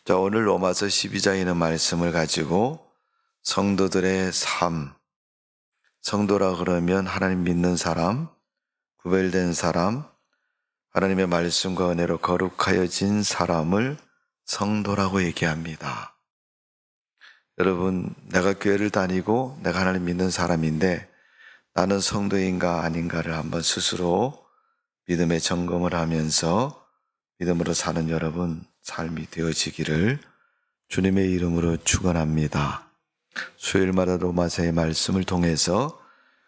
자, 오늘 로마서 12장에 있는 말씀을 가지고 성도들의 삶, 성도라 그러면 하나님 믿는 사람, 구별된 사람, 하나님의 말씀과 은혜로 거룩하여진 사람을 성도라고 얘기합니다. 여러분, 내가 교회를 다니고 내가 하나님 믿는 사람인데 나는 성도인가 아닌가를 한번 스스로 믿음의 점검을 하면서 믿음으로 사는 여러분 삶이 되어지기를 주님의 이름으로 축원합니다. 수요일마다 로마서의 말씀을 통해서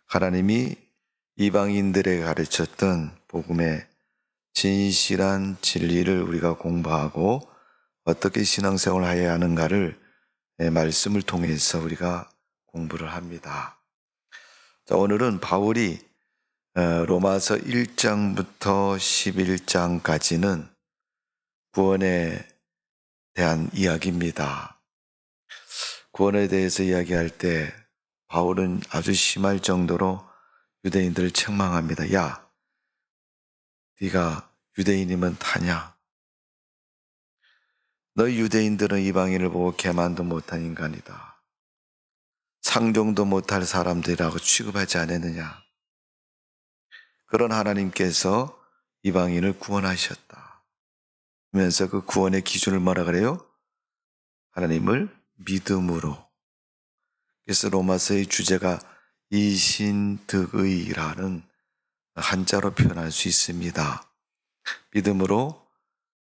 하나님이 이방인들에게 가르쳤던 복음의 진실한 진리를 우리가 공부하고 어떻게 신앙생활을 해야 하는가를 말씀을 통해서 우리가 공부를 합니다. 자, 오늘은 바울이 로마서 1장부터 11장까지는 구원에 대한 이야기입니다. 구원에 대해서 이야기할 때 바울은 아주 심할 정도로 유대인들을 책망합니다. 야, 네가 유대인이면 타냐? 너희 유대인들은 이방인을 보고 개만도 못한 인간이다. 상종도 못할 사람들이라고 취급하지 않았느냐? 그런 하나님께서 이방인을 구원하셨다. 그러면서 그 구원의 기준을 뭐라 그래요? 하나님을 믿음으로. 그래서 로마서의 주제가 이신득의라는 한자로 표현할 수 있습니다. 믿음으로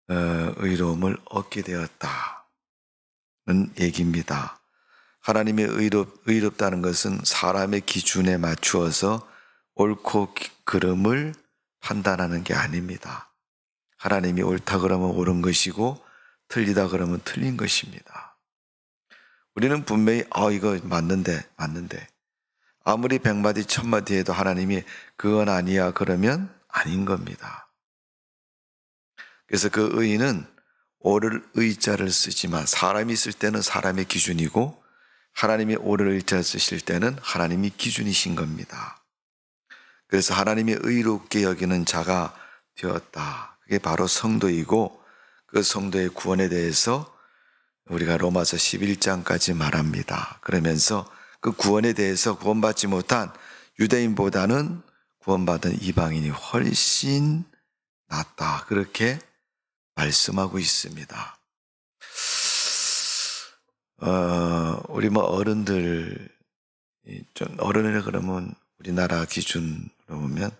의로움을 얻게 되었다는 얘기입니다. 하나님의 의롭다는 것은 사람의 기준에 맞추어서 옳고 그름을 판단하는 게 아닙니다. 하나님이 옳다 그러면 옳은 것이고 틀리다 그러면 틀린 것입니다. 우리는 분명히 이거 맞는데 아무리 100마디 1000마디 해도 하나님이 그건 아니야 그러면 아닌 겁니다. 그래서 그 의는 옳을 의자를 쓰지만 사람이 쓸 때는 사람의 기준이고 하나님이 옳을 의자를 쓰실 때는 하나님이 기준이신 겁니다. 그래서 하나님이 의롭게 여기는 자가 되었다. 그게 바로 성도이고 그 성도의 구원에 대해서 우리가 로마서 11장까지 말합니다. 그러면서 그 구원에 대해서 구원받지 못한 유대인보다는 구원받은 이방인이 훨씬 낫다. 그렇게 말씀하고 있습니다. 우리 어른들, 좀 어른이라 그러면 우리나라 기준으로 보면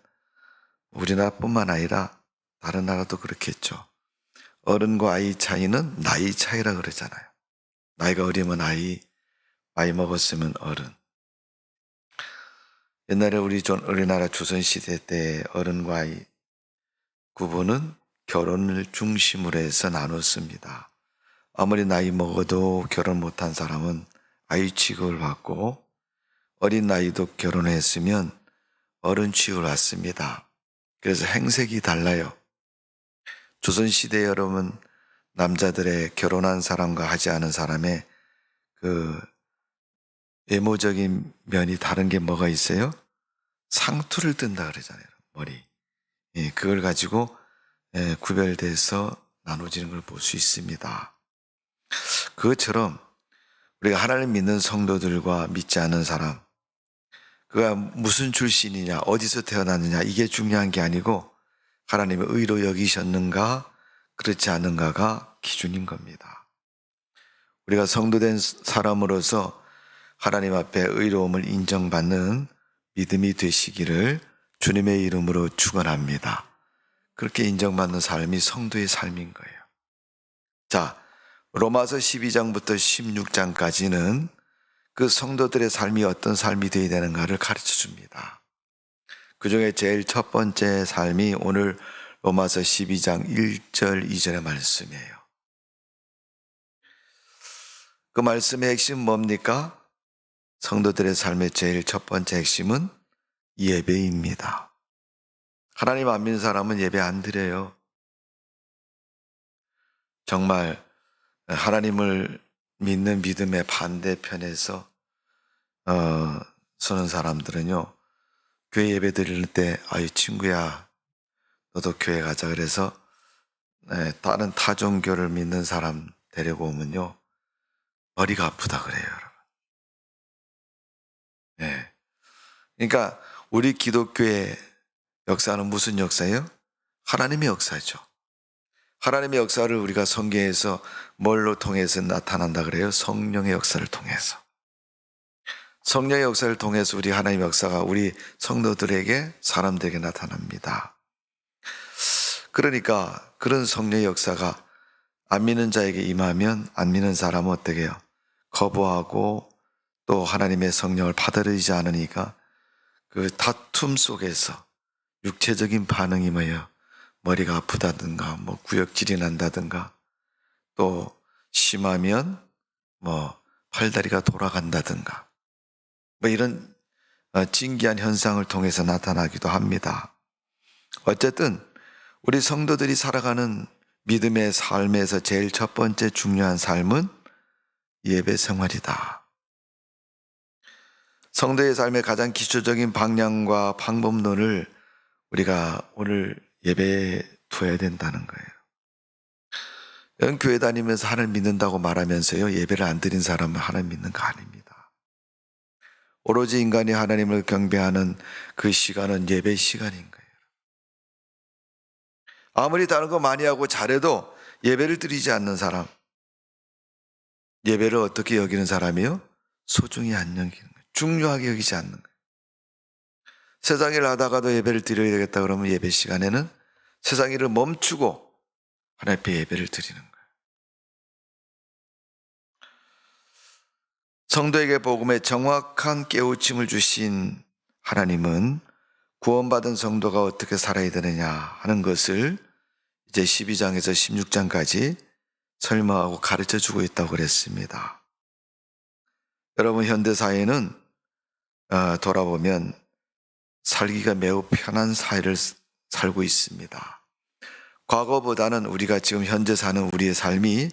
우리나라뿐만 아니라 다른 나라도 그렇겠죠. 어른과 아이 차이는 나이 차이라 그러잖아요. 나이가 어리면 아이 먹었으면 어른. 옛날에 우리나라 조선시대 때 어른과 아이 구분은 결혼을 중심으로 해서 나눴습니다. 아무리 나이 먹어도 결혼 못한 사람은 아이 취급을 받고 어린 나이도 결혼했으면 어른 취급을 받습니다. 그래서 행색이 달라요. 조선시대에 여러분 남자들의 결혼한 사람과 하지 않은 사람의 그 외모적인 면이 다른 게 뭐가 있어요? 상투를 뜬다 그러잖아요. 머리. 그걸 가지고 구별돼서 나눠지는 걸 볼 수 있습니다. 그것처럼 우리가 하나님 믿는 성도들과 믿지 않는 사람, 그가 무슨 출신이냐, 어디서 태어났느냐 이게 중요한 게 아니고 하나님의 의로 여기셨는가 그렇지 않은가가 기준인 겁니다. 우리가 성도된 사람으로서 하나님 앞에 의로움을 인정받는 믿음이 되시기를 주님의 이름으로 축원합니다. 그렇게 인정받는 삶이 성도의 삶인 거예요. 자, 로마서 12장부터 16장까지는 그 성도들의 삶이 어떤 삶이 되어야 되는가를 가르쳐 줍니다. 그 중에 제일 첫 번째 삶이 오늘 로마서 12장 1절 2절의 말씀이에요. 그 말씀의 핵심은 뭡니까? 성도들의 삶의 제일 첫 번째 핵심은 예배입니다. 하나님 안 믿는 사람은 예배 안 드려요. 정말 하나님을 믿는 믿음의 반대편에서 서는 사람들은요, 교회 예배 드릴 때 친구야 너도 교회 가자 그래서 다른 타 종교를 믿는 사람 데리고 오면요, 머리가 아프다 그래요, 여러분. 예. 그러니까 우리 기독교의 역사는 무슨 역사예요? 하나님의 역사죠. 하나님의 역사를 우리가 성경에서 뭘로 통해서 나타난다 그래요? 성령의 역사를 통해서. 성령의 역사를 통해서 우리 하나님의 역사가 우리 성도들에게, 사람들에게 나타납니다. 그러니까 그런 성령의 역사가 안 믿는 자에게 임하면 안 믿는 사람은 어떻게 해요? 거부하고 또 하나님의 성령을 받아들이지 않으니까 그 다툼 속에서 육체적인 반응이 뭐예요? 머리가 아프다든가 뭐 구역질이 난다든가 또 심하면 뭐 팔다리가 돌아간다든가 뭐 이런 진기한 현상을 통해서 나타나기도 합니다. 어쨌든 우리 성도들이 살아가는 믿음의 삶에서 제일 첫 번째 중요한 삶은 예배 생활이다. 성도의 삶의 가장 기초적인 방향과 방법론을 우리가 오늘 예배에 두어야 된다는 거예요. 여러분, 교회 다니면서 하나님 믿는다고 말하면서요, 예배를 안 드린 사람은 하나님 믿는 거 아닙니다. 오로지 인간이 하나님을 경배하는 그 시간은 예배 시간인 거예요. 아무리 다른 거 많이 하고 잘해도 예배를 드리지 않는 사람, 예배를 어떻게 여기는 사람이요? 소중히 안 여기는 거예요. 중요하게 여기지 않는 거예요. 세상 일을 하다가도 예배를 드려야 되겠다 그러면 예배 시간에는 세상 일을 멈추고 하나님 앞에 예배를 드리는 거예요. 성도에게 복음의 정확한 깨우침을 주신 하나님은 구원받은 성도가 어떻게 살아야 되느냐 하는 것을 이제 12장에서 16장까지 설명하고 가르쳐 주고 있다고 그랬습니다. 여러분, 현대사회는 돌아보면 살기가 매우 편한 사회를 살고 있습니다. 과거보다는 우리가 지금 현재 사는 우리의 삶이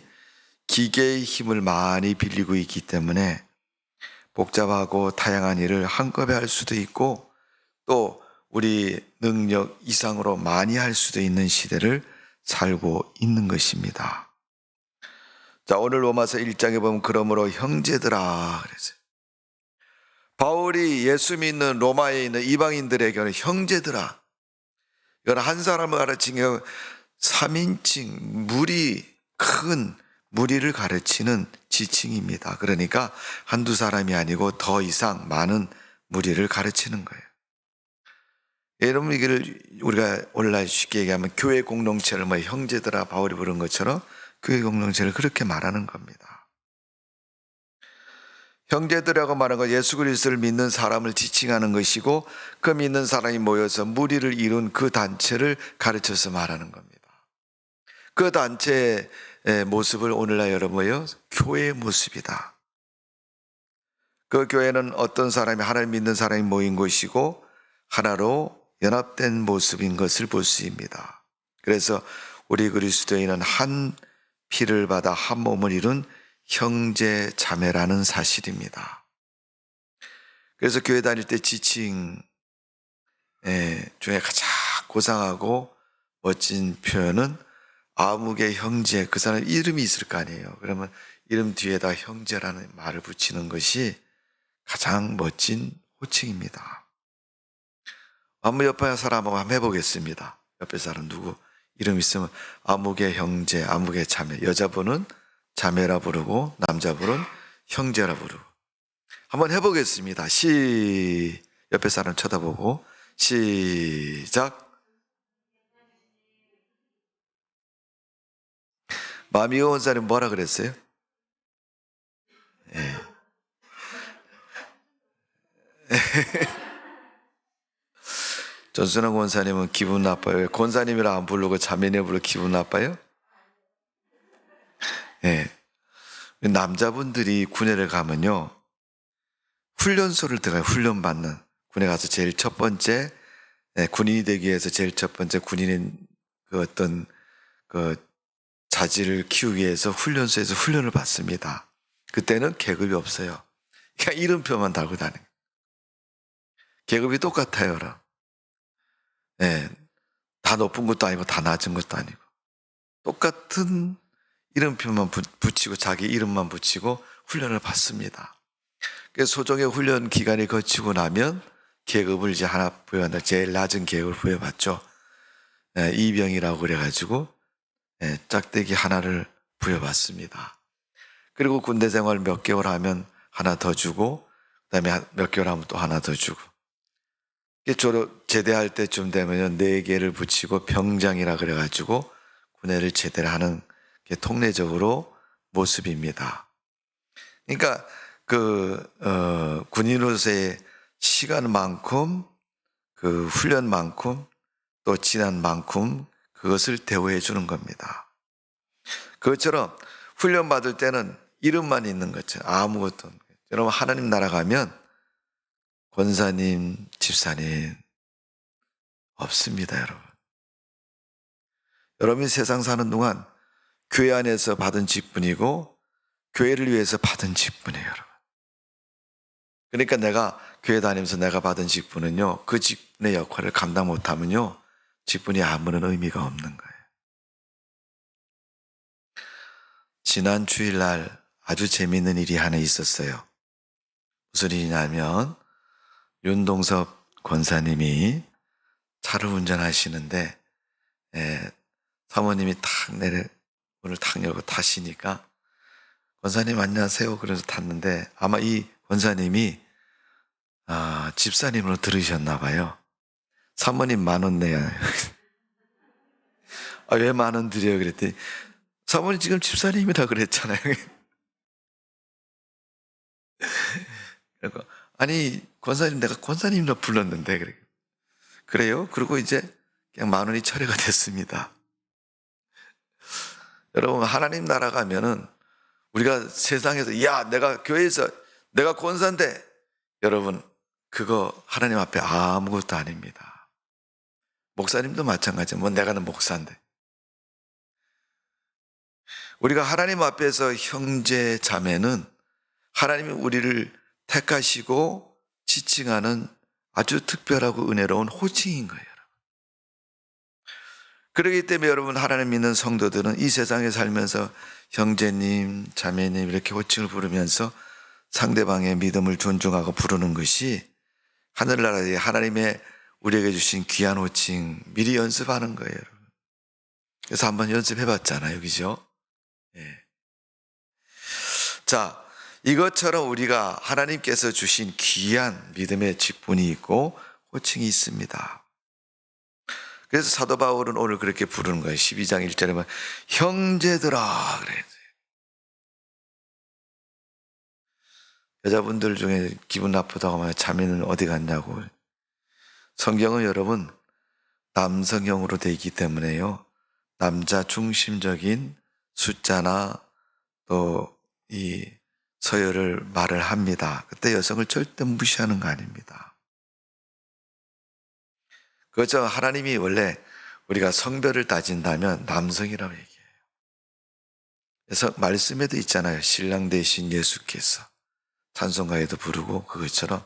기계의 힘을 많이 빌리고 있기 때문에 복잡하고 다양한 일을 한꺼번에 할 수도 있고 또 우리 능력 이상으로 많이 할 수도 있는 시대를 살고 있는 것입니다. 자, 오늘 로마서 1장에 보면 그러므로 형제들아 그랬어요. 바울이 예수 믿는 로마에 있는 이방인들에게는 형제들아, 이건 한 사람을 가르치는 3인칭 큰 무리를 가르치는 지칭입니다. 그러니까 한두 사람이 아니고 더 이상 많은 무리를 가르치는 거예요. 여러분, 이걸 우리가 오늘날 쉽게 얘기하면 교회 공동체를 뭐 형제들아 바울이 부른 것처럼 교회 공동체를 그렇게 말하는 겁니다. 형제들이라고 말하는 건 예수 그리스도를 믿는 사람을 지칭하는 것이고 그 믿는 사람이 모여서 무리를 이룬 그 단체를 가르쳐서 말하는 겁니다. 그 단체의 모습을 오늘날 여러분요, 교회의 모습이다. 그 교회는 어떤 사람이 하나님 믿는 사람이 모인 곳이고 하나로 연합된 모습인 것을 볼 수 있습니다. 그래서 우리 그리스도인은 한 피를 받아 한 몸을 이룬 형제 자매라는 사실입니다. 그래서 교회 다닐 때 지칭 중에 가장 고상하고 멋진 표현은 아무개 형제, 그 사람 이름이 있을 거 아니에요. 그러면 이름 뒤에다 형제라는 말을 붙이는 것이 가장 멋진 호칭입니다. 한번 옆에 사람하고 한번 해보겠습니다. 옆에 사람 누구 이름 있으면 아무개 형제, 아무개 자매. 여자분은 자매라 부르고 남자분은 형제라 부르고. 한번 해보겠습니다. 옆에 사람 쳐다보고 시작. 마미오 원사님 뭐라 그랬어요? 네. 전순환 권사님은 기분 나빠요. 권사님이라 안 부르고 자매네 부르고 기분 나빠요? 네. 남자분들이 군에를 가면요, 훈련소를 들어가요. 훈련받는. 군에 가서 제일 첫 번째, 군인이 되기 위해서 제일 첫 번째 군인인 그 어떤 그 자질을 키우기 위해서 훈련소에서 훈련을 받습니다. 그때는 계급이 없어요. 그냥 이름표만 달고 다니는. 계급이 똑같아요, 여러분. 네. 다 높은 것도 아니고 다 낮은 것도 아니고 똑같은 이름표만 붙이고 자기 이름만 붙이고 훈련을 받습니다. 그래서 소정의 훈련 기간이 거치고 나면 계급을 이제 하나 부여한다. 제일 낮은 계급을 부여받죠. 이병이라고 그래가지고 짝대기 하나를 부여받습니다. 그리고 군대 생활 몇 개월 하면 하나 더 주고 그다음에 몇 개월 하면 또 하나 더 주고 졸업 제대할 때쯤 되면 4개를 붙이고 병장이라 그래가지고 군대를 제대를 하는 게 통례적으로 모습입니다. 그러니까 군인으로서의 시간만큼 그 훈련만큼 또 지난만큼 그것을 대우해 주는 겁니다. 그것처럼 훈련 받을 때는 이름만 있는 것처럼 아무것도 없는 거예요. 여러분 하나님 나라 가면 권사님, 집사님 없습니다, 여러분. 여러분이 세상 사는 동안 교회 안에서 받은 직분이고 교회를 위해서 받은 직분이에요, 여러분. 그러니까 내가 교회 다니면서 내가 받은 직분은요, 그 직분의 역할을 감당 못하면요, 직분이 아무런 의미가 없는 거예요. 지난 주일날 아주 재미있는 일이 하나 있었어요. 무슨 일이냐면 윤동섭 권사님이 차를 운전하시는데 사모님이 문을 탁 열고 타시니까 권사님 안녕하세요 그래서 탔는데 아마 이 권사님이 집사님으로 들으셨나 봐요. 사모님 10,000원 내야 왜 10,000원 드려요 그랬더니 사모님 지금 집사님이라 그랬잖아요. 그러니까 아니 권사님 내가 권사님이라 불렀는데 그래요? 그리고 이제 그냥 10,000원이 처리가 됐습니다. 여러분 하나님 나라 가면은 우리가 세상에서 야 내가 교회에서 내가 권사인데 여러분 그거 하나님 앞에 아무것도 아닙니다. 목사님도 마찬가지예요. 뭐 내가는 목사인데 우리가 하나님 앞에서 형제 자매는 하나님이 우리를 택하시고 지칭하는 아주 특별하고 은혜로운 호칭인 거예요. 그렇기 때문에 여러분 하나님 믿는 성도들은 이 세상에 살면서 형제님, 자매님 이렇게 호칭을 부르면서 상대방의 믿음을 존중하고 부르는 것이 하늘나라의 하나님의 우리에게 주신 귀한 호칭 미리 연습하는 거예요. 여러분. 그래서 한번 연습해봤잖아요. 그죠? 예. 자, 이것처럼 우리가 하나님께서 주신 귀한 믿음의 직분이 있고 호칭이 있습니다. 그래서 사도 바울은 오늘 그렇게 부르는 거예요. 12장 1절에 보면 형제들아 그래요. 여자분들 중에 기분 나쁘다고 하면 자매는 어디 갔냐고. 성경은 여러분 남성형으로 되어 있기 때문에요. 남자 중심적인 숫자나 또 이 서열을 말을 합니다. 그때 여성을 절대 무시하는 거 아닙니다. 그렇죠. 하나님이 원래 우리가 성별을 따진다면 남성이라고 얘기해요. 그래서 말씀에도 있잖아요. 신랑 대신 예수께서 찬송가에도 부르고 그것처럼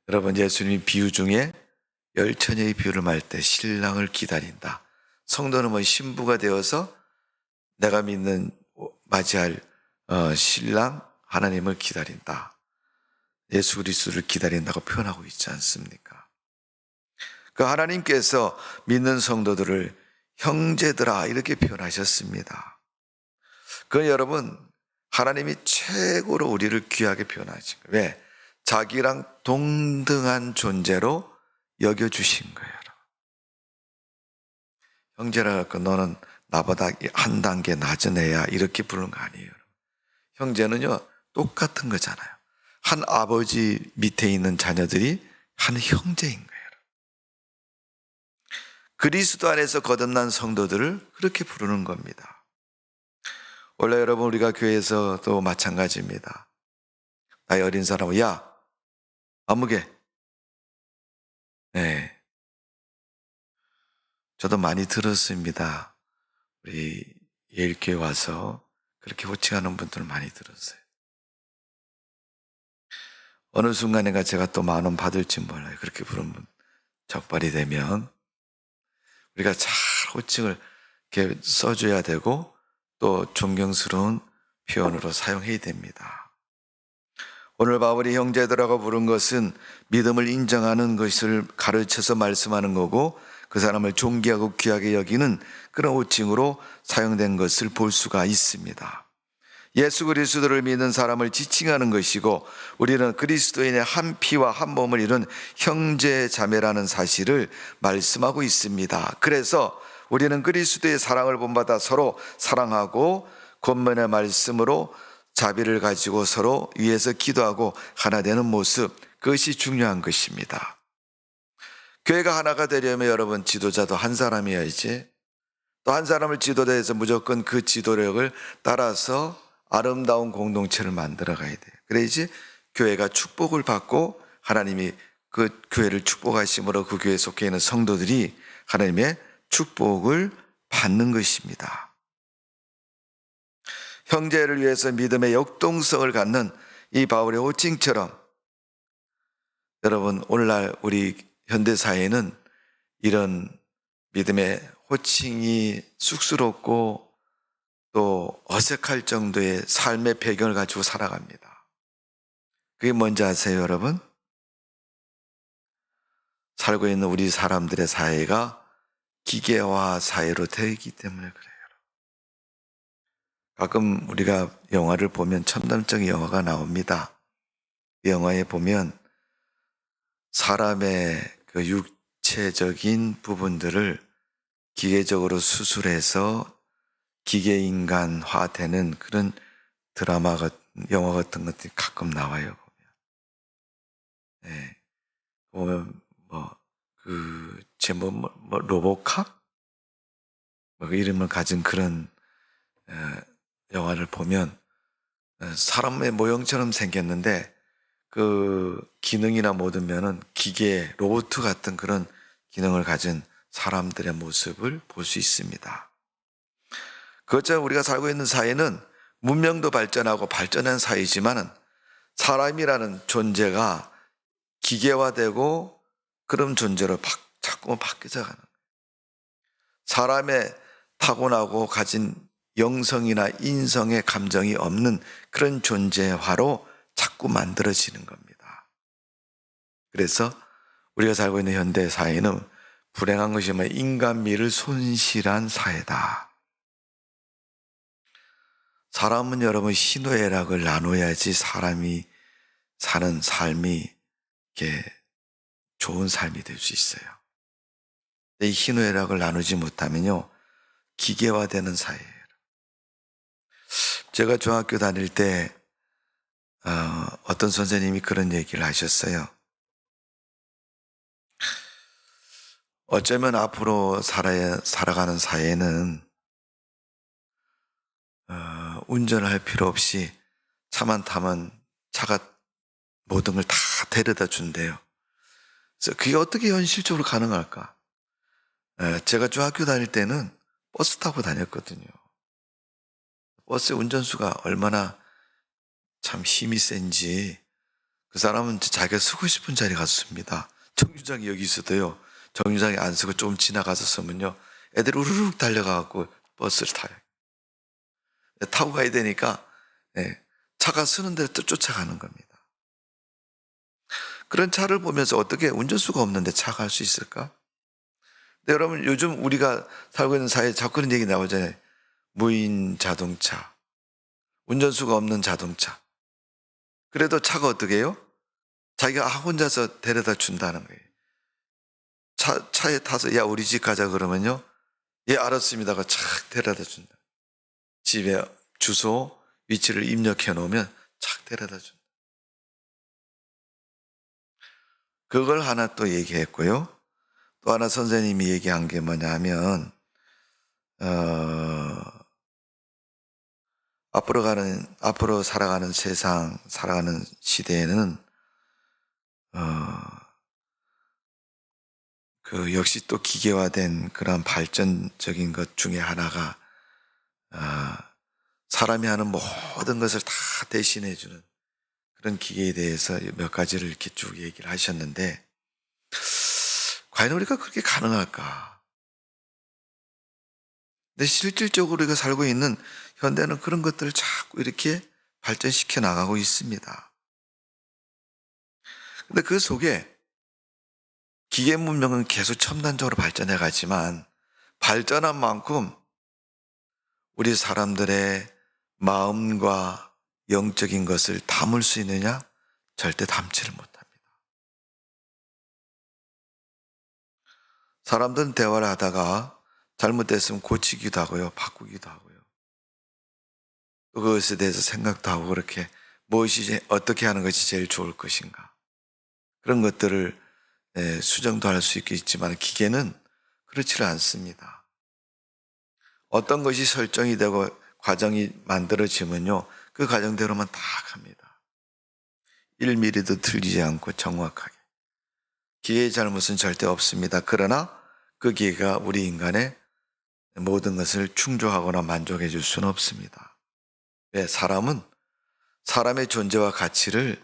여러분 예수님이 비유 중에 열처녀의 비유를 말 때 신랑을 기다린다. 성도는 뭐 신부가 되어서 내가 믿는 맞이할 신랑 하나님을 기다린다. 예수 그리스도를 기다린다고 표현하고 있지 않습니까? 그 하나님께서 믿는 성도들을 형제들아 이렇게 표현하셨습니다. 그건 여러분 하나님이 최고로 우리를 귀하게 표현하신 거예요. 왜? 자기랑 동등한 존재로 여겨주신 거예요. 형제라 할까 너는 나보다 한 단계 낮은 애야 이렇게 부르는 거 아니에요. 형제는요 똑같은 거잖아요. 한 아버지 밑에 있는 자녀들이 한 형제인 거예요. 그리스도 안에서 거듭난 성도들을 그렇게 부르는 겁니다. 원래 여러분 우리가 교회에서도 마찬가지입니다. 나이 어린 사람은 야 아무개 네. 저도 많이 들었습니다. 우리 예일교회 와서 그렇게 호칭하는 분들 많이 들었어요. 어느 순간인가 제가 또 10,000원 받을지 몰라요. 그렇게 부르는 분 적발이 되면 우리가 잘 호칭을 이렇게 써줘야 되고 또 존경스러운 표현으로 사용해야 됩니다. 오늘 바울이 형제들하고 부른 것은 믿음을 인정하는 것을 가르쳐서 말씀하는 거고 그 사람을 존귀하고 귀하게 여기는 그런 호칭으로 사용된 것을 볼 수가 있습니다. 예수 그리스도를 믿는 사람을 지칭하는 것이고 우리는 그리스도인의 한 피와 한 몸을 이룬 형제 자매라는 사실을 말씀하고 있습니다. 그래서 우리는 그리스도의 사랑을 본받아 서로 사랑하고 권면의 말씀으로 자비를 가지고 서로 위해서 기도하고 하나 되는 모습, 그것이 중요한 것입니다. 교회가 하나가 되려면 여러분 지도자도 한 사람이어야지, 또 한 사람을 지도자 해서 무조건 그 지도력을 따라서 아름다운 공동체를 만들어 가야 돼요. 그래야지 교회가 축복을 받고 하나님이 그 교회를 축복하심으로 그 교회에 속해 있는 성도들이 하나님의 축복을 받는 것입니다. 형제를 위해서 믿음의 역동성을 갖는 이 바울의 호칭처럼 여러분 오늘날 우리 현대사회는 이런 믿음의 호칭이 쑥스럽고 또 어색할 정도의 삶의 배경을 가지고 살아갑니다. 그게 뭔지 아세요, 여러분? 살고 있는 우리 사람들의 사회가 기계화 사회로 되기 때문에 그래요. 가끔 우리가 영화를 보면 첨단적 영화가 나옵니다. 그 영화에 보면 사람의 그 육체적인 부분들을 기계적으로 수술해서 기계인간화되는 그런 드라마, 영화 같은 것들이 가끔 나와요. 네. 보면 그 제목 로보캅? 그 이름을 가진 그런 영화를 보면 사람의 모형처럼 생겼는데 그 기능이나 모든 면은 기계, 로봇 같은 그런 기능을 가진 사람들의 모습을 볼 수 있습니다. 그것처럼 우리가 살고 있는 사회는 문명도 발전하고 발전한 사회이지만은 사람이라는 존재가 기계화되고 그런 존재로 자꾸만 바뀌어져 가는 거예요. 사람의 타고나고 가진 영성이나 인성의 감정이 없는 그런 존재화로 자꾸 만들어지는 겁니다. 그래서 우리가 살고 있는 현대 사회는 불행한 것이 뭐냐, 인간미를 손실한 사회다. 사람은 여러분 희노애락을 나눠야지 사람이 사는 삶이 이렇게 좋은 삶이 될 수 있어요. 이 희노애락을 나누지 못하면요 기계화되는 사회예요. 제가 중학교 다닐 때 어떤 선생님이 그런 얘기를 하셨어요. 어쩌면 앞으로 살아가는 사회는 운전을 할 필요 없이 차만 타면 차가 모든 걸 다 데려다 준대요. 그래서 그게 어떻게 현실적으로 가능할까? 제가 중학교 다닐 때는 버스 타고 다녔거든요. 버스 운전수가 얼마나 참 힘이 센지 그 사람은 자기가 쓰고 싶은 자리에 갔습니다. 정류장이 여기 있어도요. 정류장에 안 쓰고 좀 지나가서 쓰면요. 애들이 우르륵 달려가고 버스를 타요. 타고 가야 되니까 차가 쓰는 데를 또 쫓아가는 겁니다. 그런 차를 보면서 어떻게 운전수가 없는데 차가 할 수 있을까? 근데 여러분 요즘 우리가 살고 있는 사회에 자꾸 그런 얘기 나오잖아요. 무인 자동차, 운전수가 없는 자동차. 그래도 차가 어떻게 해요? 자기가 혼자서 데려다 준다는 거예요. 차에 타서 야 우리 집 가자 그러면요. 예 알았습니다가 착 데려다 준다. 집에 주소, 위치를 입력해 놓으면 착 데려다 준다. 그걸 하나 또 얘기했고요. 또 하나 선생님이 얘기한 게 뭐냐면 앞으로 살아가는 세상, 살아가는 시대에는 그 역시 또 기계화된 그런 발전적인 것 중에 하나가 사람이 하는 모든 것을 다 대신해주는 그런 기계에 대해서 몇 가지를 이렇게 쭉 얘기를 하셨는데 과연 우리가 그렇게 가능할까? 근데 실질적으로 우리가 살고 있는 현대는 그런 것들을 자꾸 이렇게 발전시켜 나가고 있습니다. 근데 그 속에 기계 문명은 계속 첨단적으로 발전해 가지만 발전한 만큼 우리 사람들의 마음과 영적인 것을 담을 수 있느냐? 절대 담지를 못합니다. 사람들은 대화를 하다가 잘못됐으면 고치기도 하고요, 바꾸기도 하고요. 또 그것에 대해서 생각도 하고 그렇게 무엇이 어떻게 하는 것이 제일 좋을 것인가. 그런 것들을 수정도 할 수 있겠지만 기계는 그렇지를 않습니다. 어떤 것이 설정이 되고 과정이 만들어지면요, 그 과정대로만 다 갑니다. 1mm도 틀리지 않고 정확하게. 기계의 잘못은 절대 없습니다. 그러나 그 기계가 우리 인간의 모든 것을 충족하거나 만족해 줄 수는 없습니다. 왜? 사람은 사람의 존재와 가치를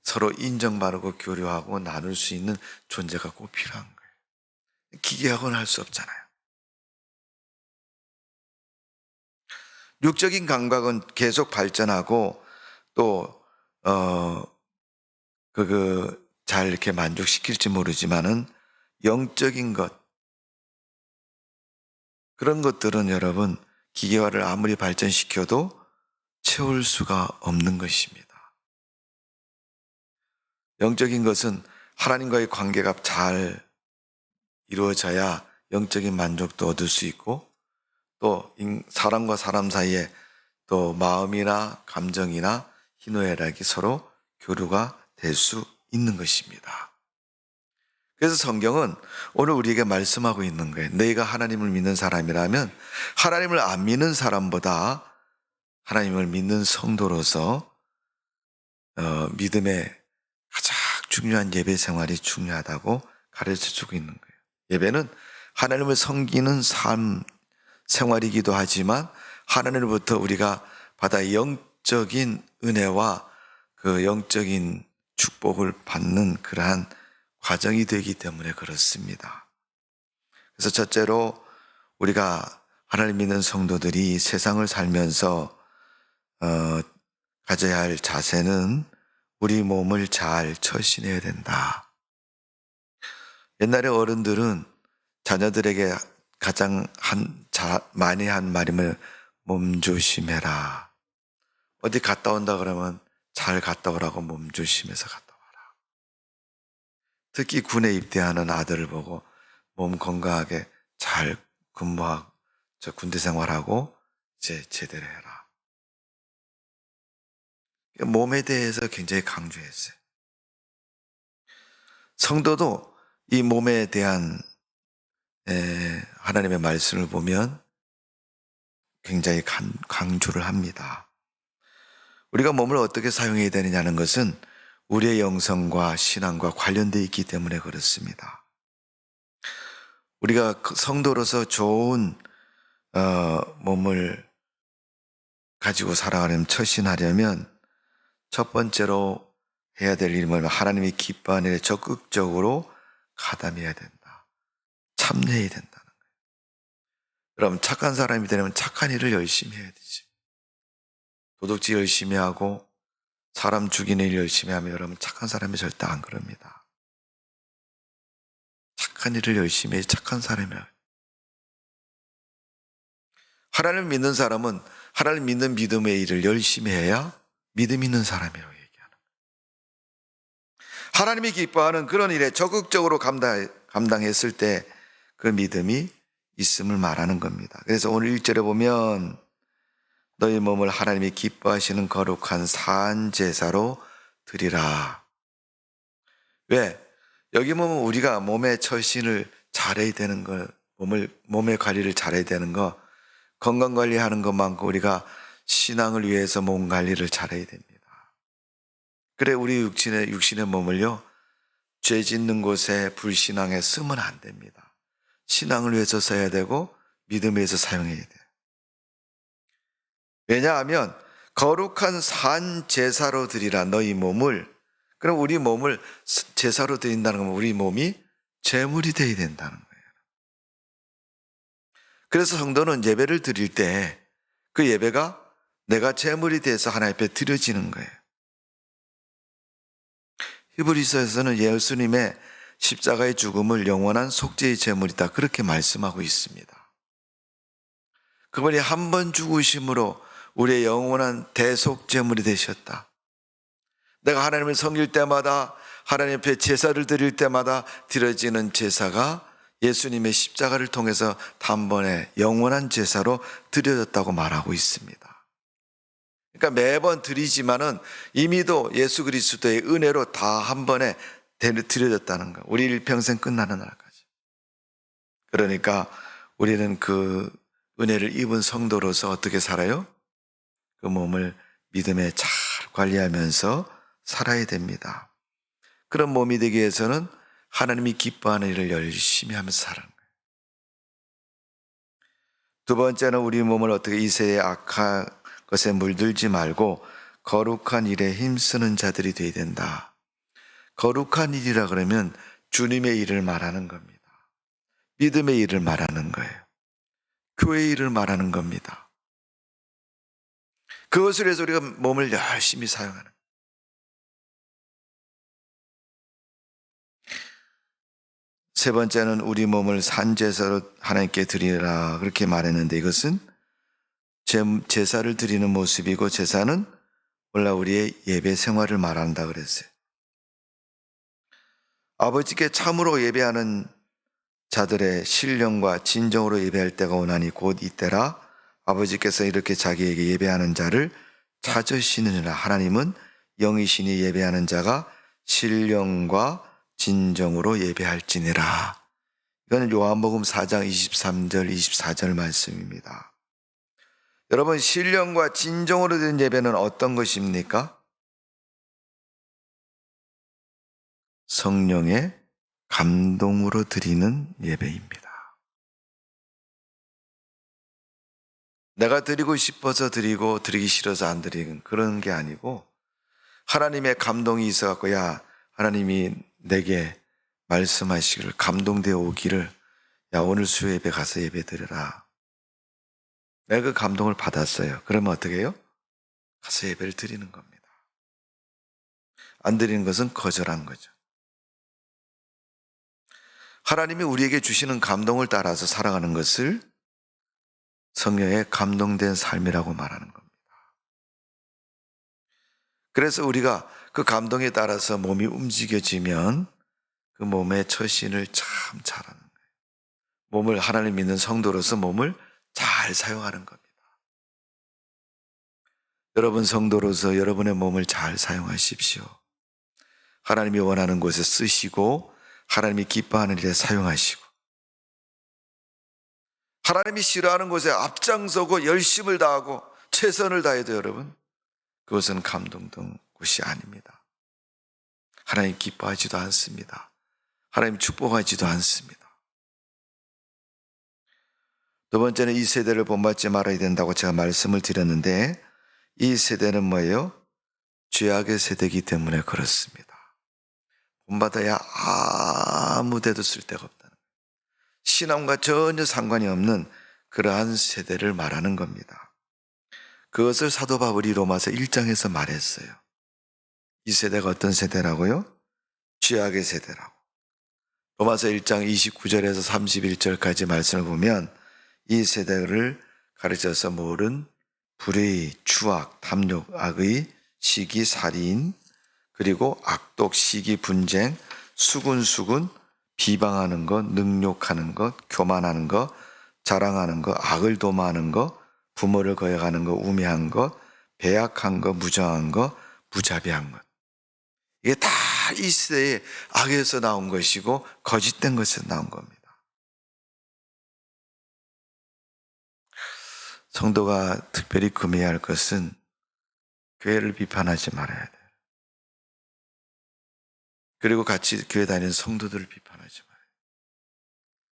서로 인정받고 교류하고 나눌 수 있는 존재가 꼭 필요한 거예요. 기계하고는 할 수 없잖아요. 육적인 감각은 계속 발전하고 또 잘 이렇게 만족시킬지 모르지만은 영적인 것, 그런 것들은 여러분 기계화를 아무리 발전시켜도 채울 수가 없는 것입니다. 영적인 것은 하나님과의 관계가 잘 이루어져야 영적인 만족도 얻을 수 있고 또 사람과 사람 사이에 또 마음이나 감정이나 희노애락이 서로 교류가 될 수 있는 것입니다. 그래서 성경은 오늘 우리에게 말씀하고 있는 거예요. 너희가 하나님을 믿는 사람이라면 하나님을 안 믿는 사람보다 하나님을 믿는 성도로서 믿음의 가장 중요한 예배 생활이 중요하다고 가르쳐주고 있는 거예요. 예배는 하나님을 섬기는 삶 생활이기도 하지만 하나님으로부터 우리가 받아 영적인 은혜와 그 영적인 축복을 받는 그러한 과정이 되기 때문에 그렇습니다. 그래서 첫째로 우리가 하나님 믿는 성도들이 세상을 살면서 가져야 할 자세는 우리 몸을 잘 처신해야 된다. 옛날에 어른들은 자녀들에게 가장 많이 한 말임을 몸조심해라. 어디 갔다 온다 그러면 잘 갔다 오라고 몸조심해서 갔다 와라. 특히 군에 입대하는 아들을 보고 몸 건강하게 잘 근무하고 군대 생활하고 이제 제대로 해라. 몸에 대해서 굉장히 강조했어요. 성도도 이 몸에 대한 하나님의 말씀을 보면 굉장히 강조를 합니다. 우리가 몸을 어떻게 사용해야 되느냐는 것은 우리의 영성과 신앙과 관련되어 있기 때문에 그렇습니다. 우리가 성도로서 좋은 몸을 가지고 살아가려면 처신하려면 첫 번째로 해야 될 일은 하나님이 기뻐하는 일에 적극적으로 가담해야 된다. 참여해야 된다는 거예요. 그럼 착한 사람이 되려면 착한 일을 열심히 해야 되지. 도둑질 열심히 하고 사람 죽이는 일 열심히 하면 여러분 착한 사람이 절대 안 그럽니다. 착한 일을 열심히 해 착한 사람이에요. 하나님을 믿는 사람은 하나님 믿는 믿음의 일을 열심히 해야 믿음 있는 사람이라고 얘기하는 거예요. 하나님이 기뻐하는 그런 일에 적극적으로 감당했을 때 그 믿음이 있음을 말하는 겁니다. 그래서 오늘 1절에 보면 너희 몸을 하나님이 기뻐하시는 거룩한 산 제사로 드리라. 왜? 여기 보면 우리가 몸의 처신을 잘해야 되는 거, 몸의 관리를 잘해야 되는 거, 건강 관리하는 것만큼 우리가 신앙을 위해서 몸 관리를 잘해야 됩니다. 그래 우리 육신의 몸을요, 죄 짓는 곳에 불신앙에 쓰면 안 됩니다. 신앙을 위해서 써야 되고 믿음을 위해서 사용해야 돼요. 왜냐하면 거룩한 산 제사로 드리라 너희 몸을. 그럼 우리 몸을 제사로 드린다는 건 우리 몸이 제물이 되어야 된다는 거예요. 그래서 성도는 예배를 드릴 때 그 예배가 내가 제물이 돼서 하나님 앞에 드려지는 거예요. 히브리서에서는 예수님의 십자가의 죽음을 영원한 속죄의 제물이다, 그렇게 말씀하고 있습니다. 그분이 한 번 죽으심으로 우리의 영원한 대속제물이 되셨다. 내가 하나님을 섬길 때마다, 하나님 앞에 제사를 드릴 때마다 드려지는 제사가 예수님의 십자가를 통해서 단번에 영원한 제사로 드려졌다고 말하고 있습니다. 그러니까 매번 드리지만은 이미도 예수 그리스도의 은혜로 다 한 번에 드려졌다는 거. 우리 일평생 끝나는 날까지. 그러니까 우리는 그 은혜를 입은 성도로서 어떻게 살아요? 그 몸을 믿음에 잘 관리하면서 살아야 됩니다. 그런 몸이 되기 위해서는 하나님이 기뻐하는 일을 열심히 하면서 살아는 거예요. 두 번째는 우리 몸을 어떻게 이 세대의 악한 것에 물들지 말고 거룩한 일에 힘쓰는 자들이 되어야 된다. 거룩한 일이라 그러면 주님의 일을 말하는 겁니다. 믿음의 일을 말하는 거예요. 교회의 일을 말하는 겁니다. 그것을 위해서 우리가 몸을 열심히 사용하는 거예요. 세 번째는 우리 몸을 산제사로 하나님께 드리라, 그렇게 말했는데 이것은 제사를 드리는 모습이고, 제사는 원래 우리의 예배 생활을 말한다 그랬어요. 아버지께 참으로 예배하는 자들의 신령과 진정으로 예배할 때가 오나니 곧 이때라. 아버지께서 이렇게 자기에게 예배하는 자를 찾으시느니라. 하나님은 영이시니 예배하는 자가 신령과 진정으로 예배할지니라. 이건 요한복음 4장 23절 24절 말씀입니다. 여러분, 신령과 진정으로 된 예배는 어떤 것입니까? 성령의 감동으로 드리는 예배입니다. 내가 드리고 싶어서 드리고 드리기 싫어서 안 드리는 그런 게 아니고, 하나님의 감동이 있어갖고, 야, 하나님이 내게 말씀하시기를, 감동되어 오기를, 야, 오늘 수요 예배 가서 예배 드려라. 내가 그 감동을 받았어요. 그러면 어떻게 해요? 가서 예배를 드리는 겁니다. 안 드리는 것은 거절한 거죠. 하나님이 우리에게 주시는 감동을 따라서 살아가는 것을 성령의 감동된 삶이라고 말하는 겁니다. 그래서 우리가 그 감동에 따라서 몸이 움직여지면 그 몸의 처신을 참 잘하는 거예요. 몸을, 하나님 믿는 성도로서 몸을 잘 사용하는 겁니다. 여러분 성도로서 여러분의 몸을 잘 사용하십시오. 하나님이 원하는 곳에 쓰시고 하나님이 기뻐하는 일에 사용하시고, 하나님이 싫어하는 곳에 앞장서고 열심을 다하고 최선을 다해도 여러분, 그것은 감동된 곳이 아닙니다. 하나님 기뻐하지도 않습니다. 하나님 축복하지도 않습니다. 두 번째는 이 세대를 본받지 말아야 된다고 제가 말씀을 드렸는데, 이 세대는 뭐예요? 죄악의 세대이기 때문에 그렇습니다. 본받아야 아무 데도 쓸데가 없다는 거예요. 신앙과 전혀 상관이 없는 그러한 세대를 말하는 겁니다. 그것을 사도 바울이 로마서 1장에서 말했어요. 이 세대가 어떤 세대라고요? 죄악의 세대라고. 로마서 1장 29절에서 31절까지 말씀을 보면 이 세대를 가르쳐서 모른 불의, 추악, 탐욕, 악의, 시기, 살인, 그리고 악독, 시기, 분쟁, 수군수군, 비방하는 것, 능욕하는 것, 교만하는 것, 자랑하는 것, 악을 도모하는 것, 부모를 거역하는 것, 우매한 것, 배약한 것, 무정한 것, 무자비한 것. 이게 다 이 시대의 악에서 나온 것이고 거짓된 것에서 나온 겁니다. 성도가 특별히 금해야 할 것은 교회를 비판하지 말아야 돼요. 그리고 같이 교회 다니는 성도들을 비판하지 말아요.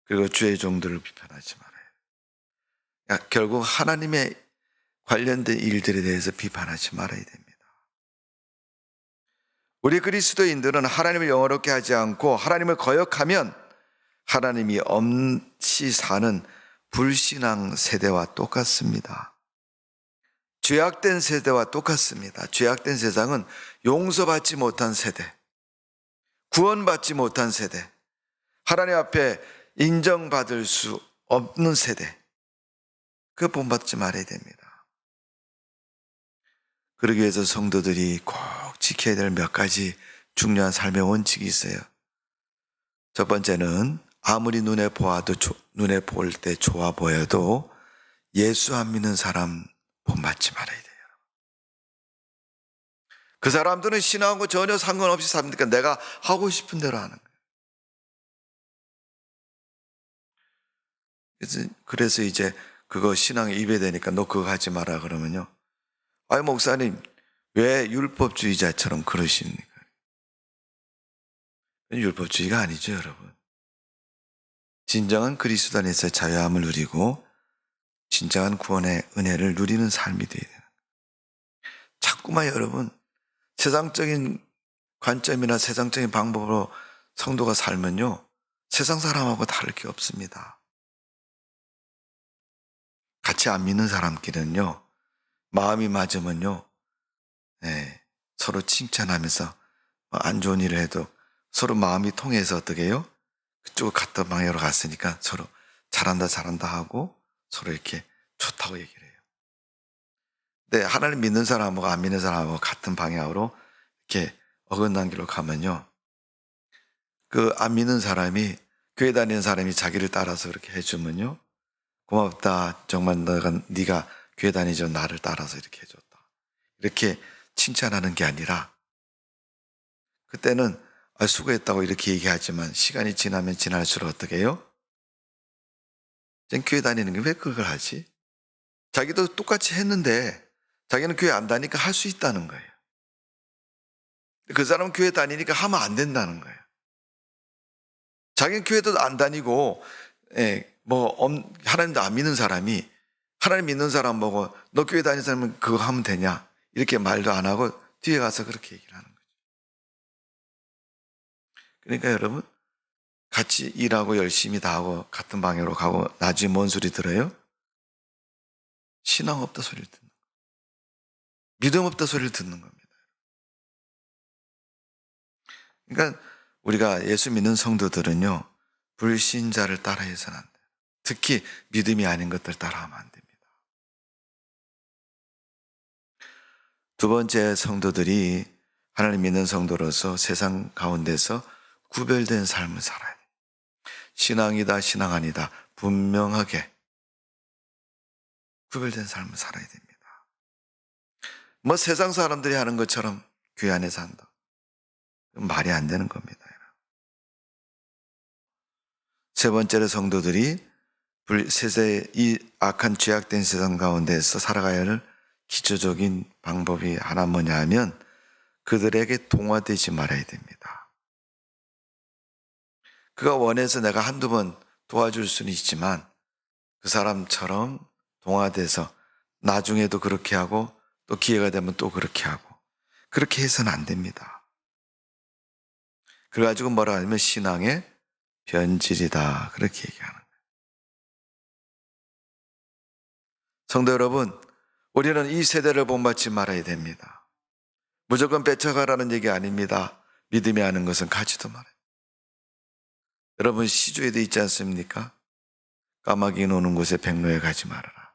그리고 주의 종들을 비판하지 말아요. 결국 하나님의 관련된 일들에 대해서 비판하지 말아야 됩니다. 우리 그리스도인들은 하나님을 영화롭게 하지 않고 하나님을 거역하면 하나님이 엄치 사는 불신앙 세대와 똑같습니다. 죄악된 세대와 똑같습니다. 죄악된 세상은 용서받지 못한 세대, 구원받지 못한 세대, 하나님 앞에 인정받을 수 없는 세대, 그거 본받지 말아야 됩니다. 그러기 위해서 성도들이 꼭 지켜야 될 몇 가지 중요한 삶의 원칙이 있어요. 첫 번째는 아무리 눈에 볼 때 좋아 보여도 예수 안 믿는 사람 본받지 말아야 돼요. 그 사람들은 신앙하고 전혀 상관없이 삽니까? 내가 하고 싶은 대로 하는 거예요. 그래서 이제 그거 신앙에 입에 대니까 너 그거 하지 마라 그러면요. 아이 목사님 왜 율법주의자처럼 그러십니까? 율법주의가 아니죠, 여러분. 진정한 그리스도 안에서 자유함을 누리고 진정한 구원의 은혜를 누리는 삶이 되어야 돼요. 자꾸만 여러분 세상적인 관점이나 세상적인 방법으로 성도가 살면요, 세상 사람하고 다를 게 없습니다. 같이 안 믿는 사람끼리는요, 마음이 맞으면요, 서로 칭찬하면서 안 좋은 일을 해도 서로 마음이 통해서 어떻게 해요? 그쪽 같은 방향으로 갔으니까 서로 잘한다 하고 서로 이렇게 좋다고 얘기를 해요. 근데 하나님 믿는 사람하고 안 믿는 사람하고 같은 방향으로 이렇게 어긋난 길로 가면요, 그 안 믿는 사람이 교회 다니는 사람이 자기를 따라서 그렇게 해주면요, 고맙다, 정말 네가 교회 다니죠, 나를 따라서 이렇게 해줬다, 이렇게 칭찬하는 게 아니라 그때는 수고했다고 이렇게 얘기하지만 시간이 지나면 지날수록 어떻게 해요? 교회 다니는 게 왜 그걸 하지? 자기도 똑같이 했는데 자기는 교회 안 다니니까 할 수 있다는 거예요. 그 사람은 교회 다니니까 하면 안 된다는 거예요. 자기는 교회도 안 다니고 하나님도 안 믿는 사람이 하나님 믿는 사람 보고 너 교회 다니는 사람은 그거 하면 되냐 이렇게 말도 안 하고 뒤에 가서 그렇게 얘기를 하는 거죠. 그러니까 여러분 같이 일하고 열심히 다 하고 같은 방향으로 가고 나중에 뭔 소리 들어요? 신앙 없다 소리를 듣는 거예요. 믿음 없다 소리를 듣는 겁니다. 그러니까 우리가 예수 믿는 성도들은요, 불신자를 따라해서는 안 돼요. 특히 믿음이 아닌 것들 따라하면 안 됩니다. 두 번째, 성도들이 하나님 믿는 성도로서 세상 가운데서 구별된 삶을 살아야 돼요. 신앙이다 신앙 아니다 분명하게 구별된 삶을 살아야 됩니다. 뭐 세상 사람들이 하는 것처럼 교회 안에서 한다, 말이 안 되는 겁니다. 세 번째로 성도들이 이 악한 죄악된 세상 가운데서 살아가야 할 기초적인 방법이 하나 뭐냐 하면 그들에게 동화되지 말아야 됩니다. 그가 원해서 내가 한두 번 도와줄 수는 있지만 그 사람처럼 동화돼서 나중에도 그렇게 하고 또 기회가 되면 또 그렇게 하고 그렇게 해서는 안 됩니다. 그래가지고 뭐라 하냐면 신앙의 변질이다 그렇게 얘기하는 거예요. 성도 여러분, 우리는 이 세대를 본받지 말아야 됩니다. 무조건 뺏어가라는 얘기 아닙니다. 믿음이 아는 것은 가지도 말아요. 여러분 시조에도 있지 않습니까? 까마귀 노는 곳에 백로에 가지 말아라.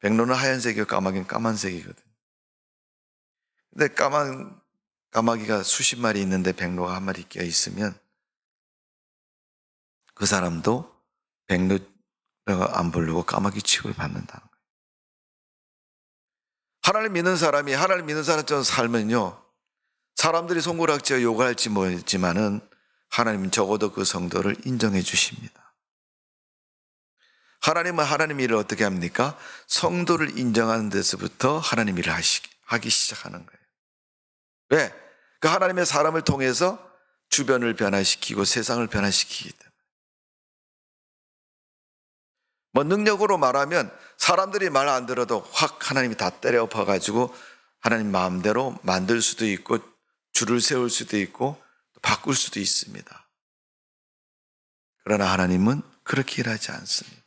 백로는 하얀색이고 까마귀는 까만색이거든. 근데 까마귀가 수십 마리 있는데 백로가 한 마리 끼어 있으면 그 사람도 백로가 안 부르고 까마귀 취급을 받는다는 거예요. 하나님 믿는 사람처럼 살면요, 사람들이 손가락질하고 욕할지 모르지만은 하나님은 적어도 그 성도를 인정해 주십니다. 하나님은 하나님 일을 어떻게 합니까? 성도를 인정하는 데서부터 하나님 일을 하기 시작하는 거예요. 왜? 그 하나님의 사람을 통해서 주변을 변화시키고 세상을 변화시키기 때문에. 뭐 능력으로 말하면 사람들이 말 안 들어도 확 하나님이 다 때려 엎어가지고 하나님 마음대로 만들 수도 있고 줄을 세울 수도 있고 바꿀 수도 있습니다. 그러나 하나님은 그렇게 일하지 않습니다.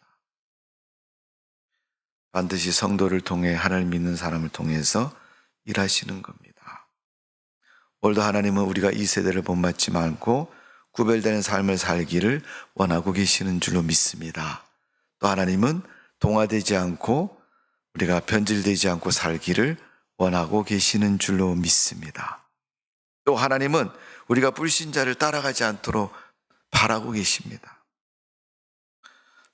반드시 성도를 통해 하나님 믿는 사람을 통해서 일하시는 겁니다. 오늘도 하나님은 우리가 이 세대를 본받지 않고 구별되는 삶을 살기를 원하고 계시는 줄로 믿습니다. 또 하나님은 동화되지 않고 우리가 변질되지 않고 살기를 원하고 계시는 줄로 믿습니다. 또 하나님은 우리가 불신자를 따라가지 않도록 바라고 계십니다.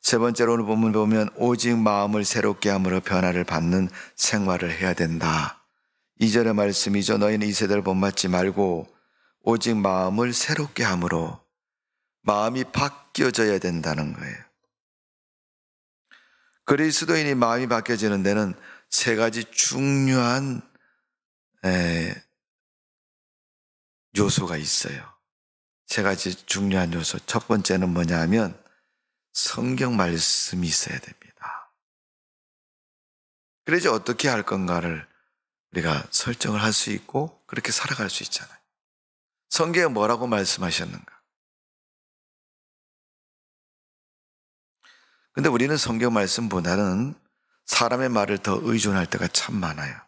세 번째로 오늘 본문 보면 오직 마음을 새롭게 함으로 변화를 받는 생활을 해야 된다. 2절의 말씀이죠. 너희는 이 세대를 본받지 말고 오직 마음을 새롭게 함으로, 마음이 바뀌어져야 된다는 거예요. 그리스도인이 마음이 바뀌어지는 데는 세 가지 중요한 요소가 있어요. 세 가지 중요한 요소. 첫 번째는 뭐냐 하면 성경 말씀이 있어야 됩니다. 그래야지 어떻게 할 건가를 우리가 설정을 할 수 있고 그렇게 살아갈 수 있잖아요. 성경에 뭐라고 말씀하셨는가? 근데 우리는 성경 말씀보다는 사람의 말을 더 의존할 때가 참 많아요.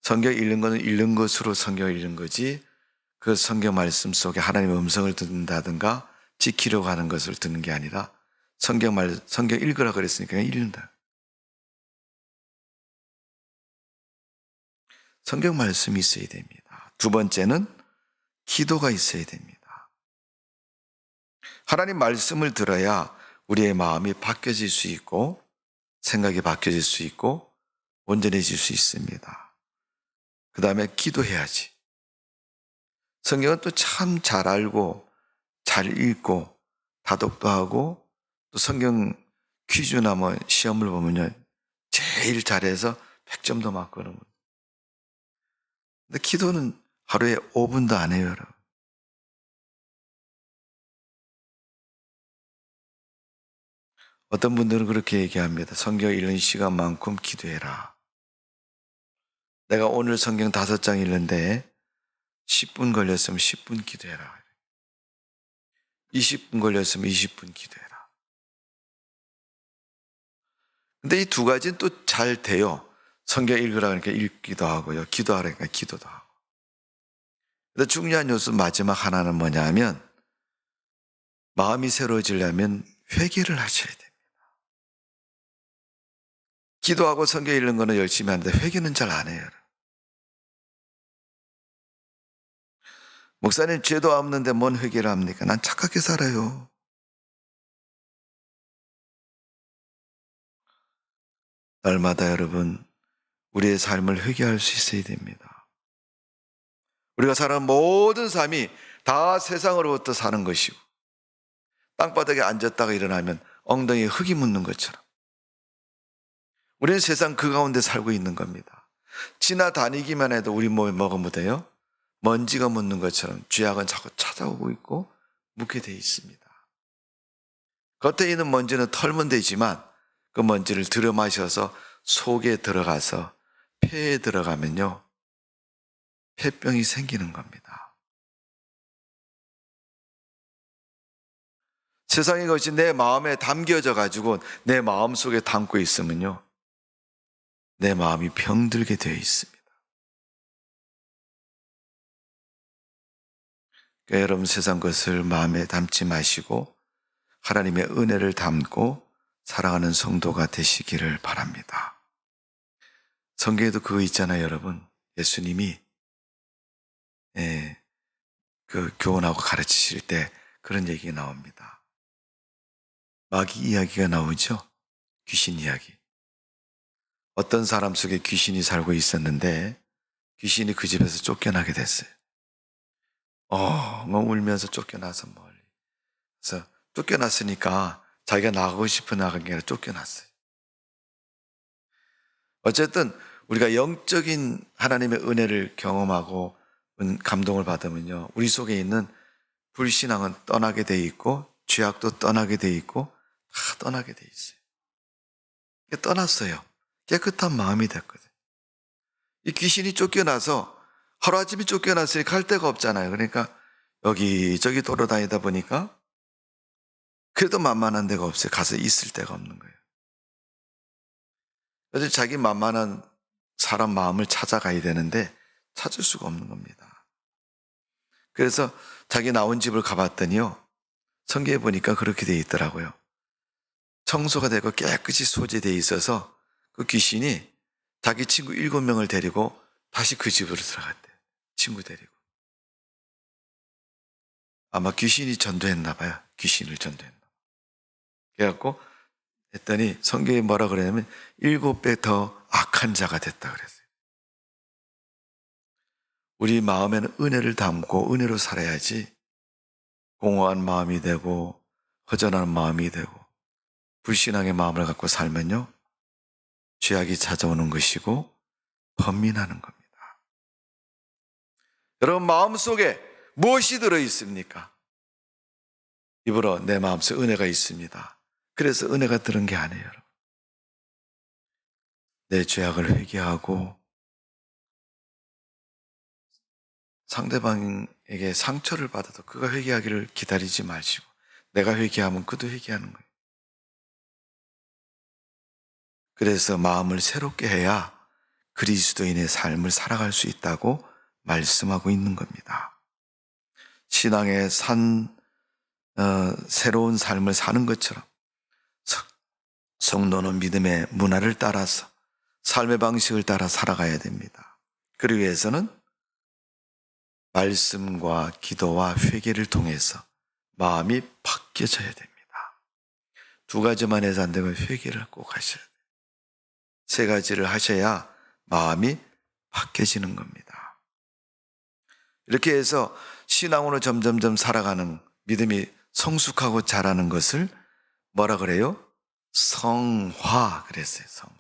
성경 읽는 것은 읽는 것으로 성경을 읽는 거지, 그 성경 말씀 속에 하나님의 음성을 듣는다든가 지키려고 하는 것을 듣는 게 아니라 성경 읽으라 그랬으니까 그냥 읽는다. 성경 말씀이 있어야 됩니다. 두 번째는 기도가 있어야 됩니다. 하나님 말씀을 들어야 우리의 마음이 바뀌어질 수 있고 생각이 바뀌어질 수 있고 온전해질 수 있습니다. 그 다음에 기도해야지. 성경은 또 참 잘 알고 잘 읽고 다독도 하고, 또 성경 퀴즈나 뭐 시험을 보면요 제일 잘해서 100점도 맞고 그러는 거예요. 근데 기도는 하루에 5분도 안 해요, 여러분. 어떤 분들은 그렇게 얘기합니다. 성경 읽는 시간만큼 기도해라. 내가 오늘 성경 5장 읽는데 10분 걸렸으면 10분 기도해라. 20분 걸렸으면 20분 기도해라. 근데 이 두 가지는 또 잘 돼요. 성경 읽으라 그러니까 읽기도 하고요. 기도하라 그러니까 기도도 하고. 근데 중요한 요소 마지막 하나는 뭐냐 하면 마음이 새로워지려면 회개를 하셔야 됩니다. 기도하고 성경 읽는 거는 열심히 하는데 회개는 잘 안 해요. 목사님 죄도 없는데 뭔 회개를 합니까? 난 착하게 살아요. 날마다 여러분 우리의 삶을 회개할 수 있어야 됩니다. 우리가 살아가는 모든 삶이 다 세상으로부터 사는 것이고 땅바닥에 앉았다가 일어나면 엉덩이에 흙이 묻는 것처럼 우리는 세상 그 가운데 살고 있는 겁니다. 지나다니기만 해도 우리 몸에 뭐가 묻어요? 먼지가 묻는 것처럼 죄악은 자꾸 찾아오고 있고 묻게 돼 있습니다. 겉에 있는 먼지는 털면 되지만 그 먼지를 들여 마셔서 속에 들어가서 폐에 들어가면요 폐병이 생기는 겁니다. 세상의 것이 내 마음에 담겨져 가지고 내 마음 속에 담고 있으면요 내 마음이 병들게 되어 있습니다. 그러니까 여러분 세상 것을 마음에 담지 마시고 하나님의 은혜를 담고 살아가는 성도가 되시기를 바랍니다. 성경에도 그거 있잖아요, 여러분. 예수님이 그 교훈하고 가르치실 때 그런 얘기가 나옵니다. 마귀 이야기가 나오죠. 귀신 이야기. 어떤 사람 속에 귀신이 살고 있었는데 귀신이 그 집에서 쫓겨나게 됐어요. 뭐 울면서 쫓겨나서 멀리. 그래서 쫓겨났으니까 자기가 나가고 싶어 나간 게 아니라 쫓겨났어요. 어쨌든 우리가 영적인 하나님의 은혜를 경험하고 감동을 받으면요 우리 속에 있는 불신앙은 떠나게 돼 있고 죄악도 떠나게 돼 있고 다 떠나게 돼 있어요. 떠났어요. 깨끗한 마음이 됐거든요. 이 귀신이 쫓겨나서 하루아침에 쫓겨났으니 갈 데가 없잖아요. 그러니까 여기저기 돌아다니다 보니까 그래도 만만한 데가 없어요. 가서 있을 데가 없는 거예요. 그래서 자기 만만한 사람 마음을 찾아가야 되는데 찾을 수가 없는 겁니다. 그래서 자기 나온 집을 가봤더니요, 성경에 보니까 그렇게 돼 있더라고요. 청소가 되고 깨끗이 소재되어 있어서 그 귀신이 자기 친구 7명을 데리고 다시 그 집으로 들어갔대요. 친구 데리고. 아마 귀신이 전도했나 봐요. 귀신을 전도했나 봐요. 그래갖고 했더니 성경에 뭐라 그러냐면 7배 더 악한 자가 됐다 그랬어요. 우리 마음에는 은혜를 담고 은혜로 살아야지 공허한 마음이 되고 허전한 마음이 되고 불신앙의 마음을 갖고 살면요, 죄악이 찾아오는 것이고 번민하는 겁니다. 여러분 마음속에 무엇이 들어있습니까? 입으로 내 마음속에 은혜가 있습니다. 그래서 은혜가 들은 게 아니에요. 여러분. 내 죄악을 회개하고 상대방에게 상처를 받아도 그가 회개하기를 기다리지 마시고 내가 회개하면 그도 회개하는 거예요. 그래서 마음을 새롭게 해야 그리스도인의 삶을 살아갈 수 있다고 말씀하고 있는 겁니다. 신앙의 새로운 삶을 사는 것처럼 성도는 믿음의 문화를 따라서 삶의 방식을 따라 살아가야 됩니다. 그러기 위해서는 말씀과 기도와 회개를 통해서 마음이 바뀌어져야 됩니다. 두 가지만 해서 안 되면 회개를 꼭 하셔야 돼요. 세 가지를 하셔야 마음이 바뀌어지는 겁니다. 이렇게 해서 신앙으로 점점점 살아가는 믿음이 성숙하고 자라는 것을 뭐라 그래요? 성화 그랬어요. 성화.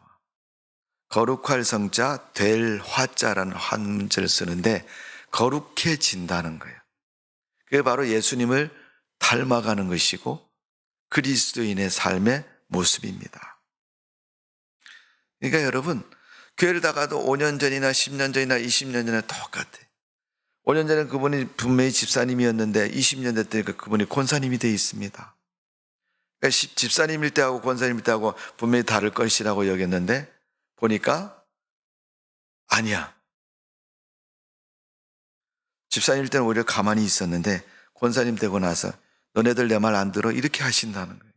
거룩할 성자 될 화자라는 한 문자를 쓰는데 거룩해진다는 거예요. 그게 바로 예수님을 닮아가는 것이고 그리스도인의 삶의 모습입니다. 그러니까 여러분 교회를 다가도 5년 전이나 10년 전이나 20년 전이나 똑같아요. 5년 전에 그분이 분명히 집사님이었는데 20년 됐더니 그분이 권사님이 되어 있습니다. 그러니까 집사님일 때하고 권사님일 때하고 분명히 다를 것이라고 여겼는데 보니까 아니야. 집사님일 때는 오히려 가만히 있었는데 권사님 되고 나서 너네들 내 말 안 들어? 이렇게 하신다는 거예요.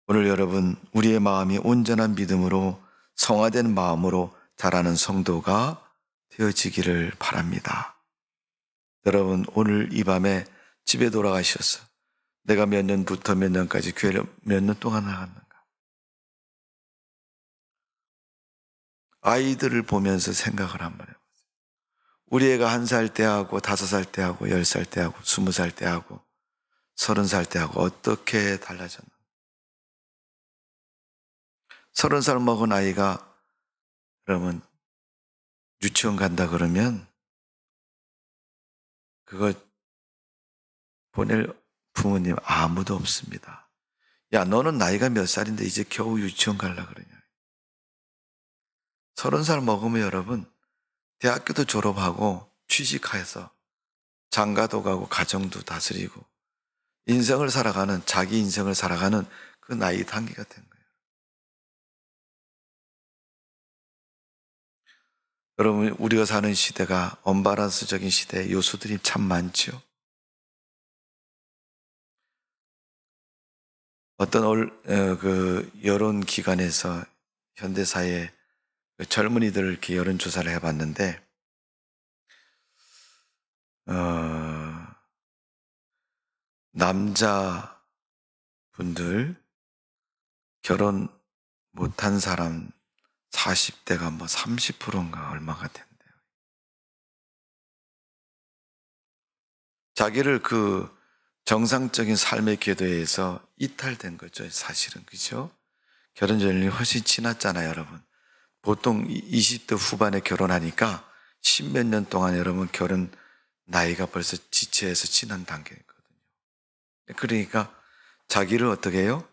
오늘 여러분 우리의 마음이 온전한 믿음으로 성화된 마음으로 자라는 성도가 되어지기를 바랍니다. 여러분 오늘 이 밤에 집에 돌아가셔서 내가 몇 년부터 몇 년까지 교회를 몇 년 동안 나갔는가? 아이들을 보면서 생각을 한번 해보세요. 우리 애가 1살 때하고 5살 때하고 10살 때하고 20살 때하고 30살 때하고 어떻게 달라졌나? 30살 먹은 아이가 그러면 유치원 간다 그러면 그거 보낼 부모님 아무도 없습니다. 야, 너는 나이가 몇 살인데 이제 겨우 유치원 가려고 그러냐. 30살 먹으면 여러분 대학교도 졸업하고 취직해서 장가도 가고 가정도 다스리고 인생을 살아가는 자기 인생을 살아가는 그 나이 단계가 된 거예요. 여러분 우리가 사는 시대가 언밸런스적인 시대에 요소들이 참 많죠. 어떤 여론 기관에서 현대사회 젊은이들을 이렇게 여론조사를 해봤는데 남자분들 결혼 못한 사람 40대가 뭐 30%인가 얼마가 된대요. 자기를 그 정상적인 삶의 궤도에서 이탈된 거죠. 사실은. 그죠? 결혼 연령이 훨씬 지났잖아요, 여러분. 보통 20대 후반에 결혼하니까 10몇 년 동안 여러분 결혼 나이가 벌써 지체해서 지난 단계거든요. 그러니까 자기를 어떻게 해요?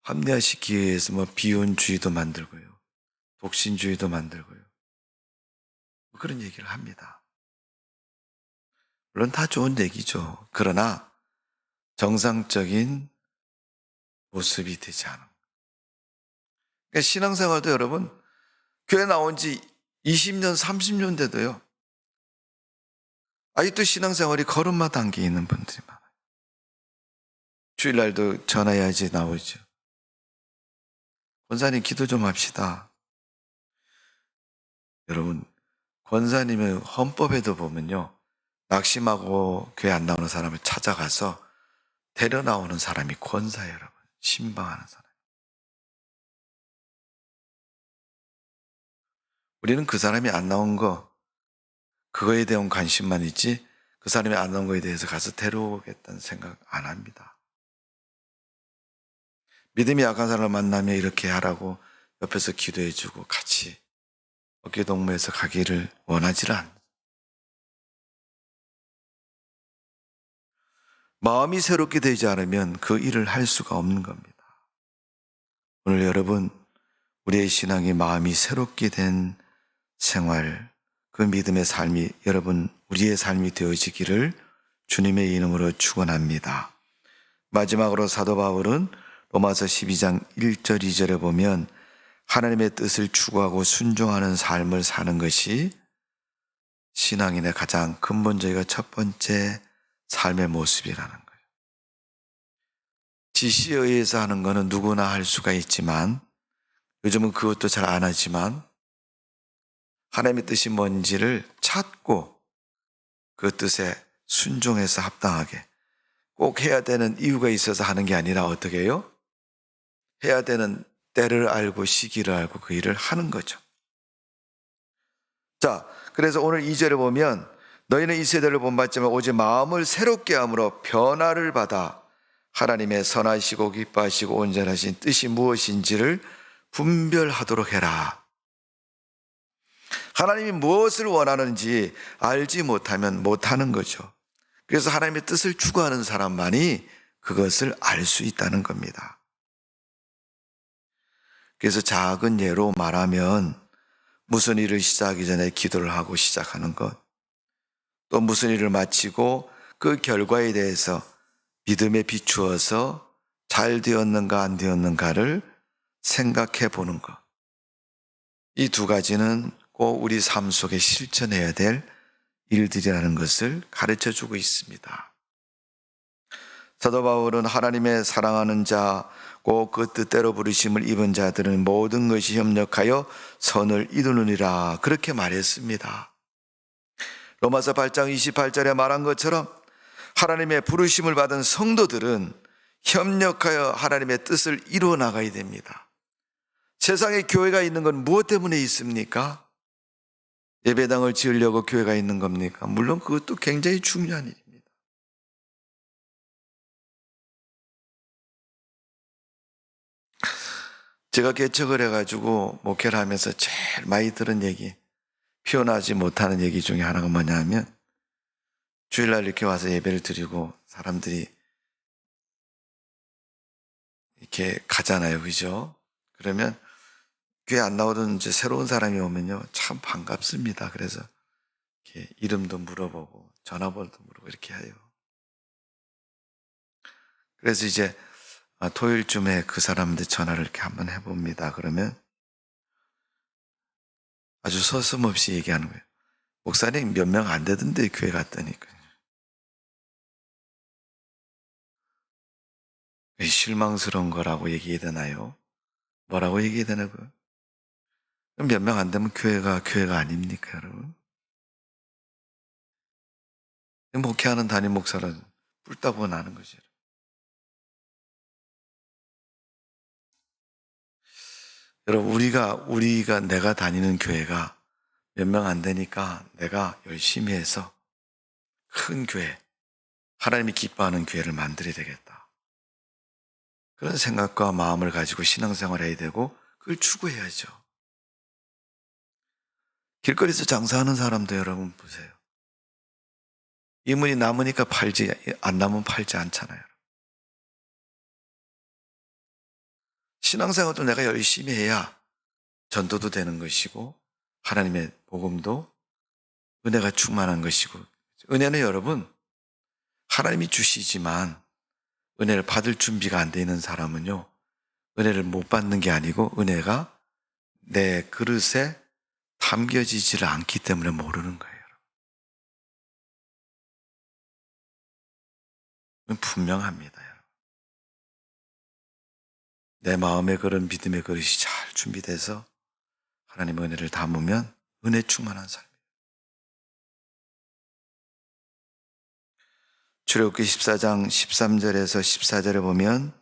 합리화시키기 위해서 뭐 비혼주의도 만들고요. 독신주의도 만들고요. 뭐 그런 얘기를 합니다. 물론 다 좋은 얘기죠. 그러나 정상적인 모습이 되지 않은. 그러니까 신앙생활도 여러분, 교회 나온 지 20년, 30년 돼도요, 아직도 신앙생활이 걸음마 단계에 있는 분들이 많아요. 주일날도 전화해야지 나오죠. 권사님 기도 좀 합시다. 여러분, 권사님의 헌법에도 보면요, 낙심하고 교회 안 나오는 사람을 찾아가서 데려 나오는 사람이 권사예요, 여러분. 신방하는 사람. 우리는 그 사람이 안 나온 거, 그거에 대한 관심만 있지, 그 사람이 안 나온 거에 대해서 가서 데려오겠다는 생각 안 합니다. 믿음이 약한 사람을 만나면 이렇게 하라고 옆에서 기도해주고 같이 어깨 동무해서 가기를 원하지를 않아요. 마음이 새롭게 되지 않으면 그 일을 할 수가 없는 겁니다. 오늘 여러분, 우리의 신앙이 마음이 새롭게 된 생활, 그 믿음의 삶이 여러분, 우리의 삶이 되어지기를 주님의 이름으로 축원합니다. 마지막으로 사도 바울은 로마서 12장 1절 2절에 보면 하나님의 뜻을 추구하고 순종하는 삶을 사는 것이 신앙인의 가장 근본적이고 첫 번째 삶의 모습이라는 거예요. 지시에 의해서 하는 거는 누구나 할 수가 있지만, 요즘은 그것도 잘 안 하지만, 하나님의 뜻이 뭔지를 찾고 그 뜻에 순종해서 합당하게 꼭 해야 되는 이유가 있어서 하는 게 아니라 어떻게 해요? 해야 되는 때를 알고 시기를 알고 그 일을 하는 거죠. 자, 그래서 오늘 2절에 보면 너희는 이 세대를 본받지만 오직 마음을 새롭게 함으로 변화를 받아 하나님의 선하시고 기뻐하시고 온전하신 뜻이 무엇인지를 분별하도록 해라. 하나님이 무엇을 원하는지 알지 못하면 못하는 거죠. 그래서 하나님의 뜻을 추구하는 사람만이 그것을 알 수 있다는 겁니다. 그래서 작은 예로 말하면 무슨 일을 시작하기 전에 기도를 하고 시작하는 것, 또 무슨 일을 마치고 그 결과에 대해서 믿음에 비추어서 잘 되었는가 안 되었는가를 생각해 보는 것. 이 두 가지는 꼭 우리 삶 속에 실천해야 될 일들이라는 것을 가르쳐 주고 있습니다. 사도 바울은 하나님의 사랑하는 자, 꼭 그 뜻대로 부르심을 입은 자들은 모든 것이 협력하여 선을 이루느니라 그렇게 말했습니다. 로마서 8장 28절에 말한 것처럼 하나님의 부르심을 받은 성도들은 협력하여 하나님의 뜻을 이루어 나가야 됩니다. 세상에 교회가 있는 건 무엇 때문에 있습니까? 예배당을 지으려고 교회가 있는 겁니까? 물론 그것도 굉장히 중요한 일입니다. 제가 개척을 해가지고 목회를 하면서 제일 많이 들은 얘기, 표현하지 못하는 얘기 중에 하나가 뭐냐 하면, 주일날 이렇게 와서 예배를 드리고 사람들이 이렇게 가잖아요. 그죠? 그러면 교회 안 나오던 이제 새로운 사람이 오면요, 참 반갑습니다. 그래서 이렇게 이름도 물어보고 전화번호도 물어보고 이렇게 해요. 그래서 이제 토요일쯤에 그 사람들 전화를 이렇게 한번 해봅니다. 그러면 아주 서슴없이 얘기하는 거예요. 목사님 몇 명 안 되던데 교회 갔더니까. 실망스러운 거라고 얘기해야 되나요? 뭐라고 얘기해야 되나고요? 몇 명 안 되면 교회가 아닙니까, 여러분? 목회하는 담임 목사는 뿔따고 나는 거죠. 여러분, 우리가 내가 다니는 교회가 몇 명 안 되니까 내가 열심히 해서 큰 교회, 하나님이 기뻐하는 교회를 만들어야 되겠다. 그런 생각과 마음을 가지고 신앙생활을 해야 되고 그걸 추구해야죠. 길거리에서 장사하는 사람도 여러분 보세요. 이문이 남으니까 팔지, 안 남으면 팔지 않잖아요. 신앙생활도 내가 열심히 해야 전도도 되는 것이고 하나님의 복음도 은혜가 충만한 것이고, 은혜는 여러분 하나님이 주시지만 은혜를 받을 준비가 안 돼 있는 사람은요, 은혜를 못 받는 게 아니고 은혜가 내 그릇에 담겨지지를 않기 때문에 모르는 거예요. 분명합니다. 내 마음에 그런 믿음의 그릇이 잘 준비돼서 하나님의 은혜를 담으면 은혜 충만한 삶이에요. 출애굽기 14장 13절에서 14절에 보면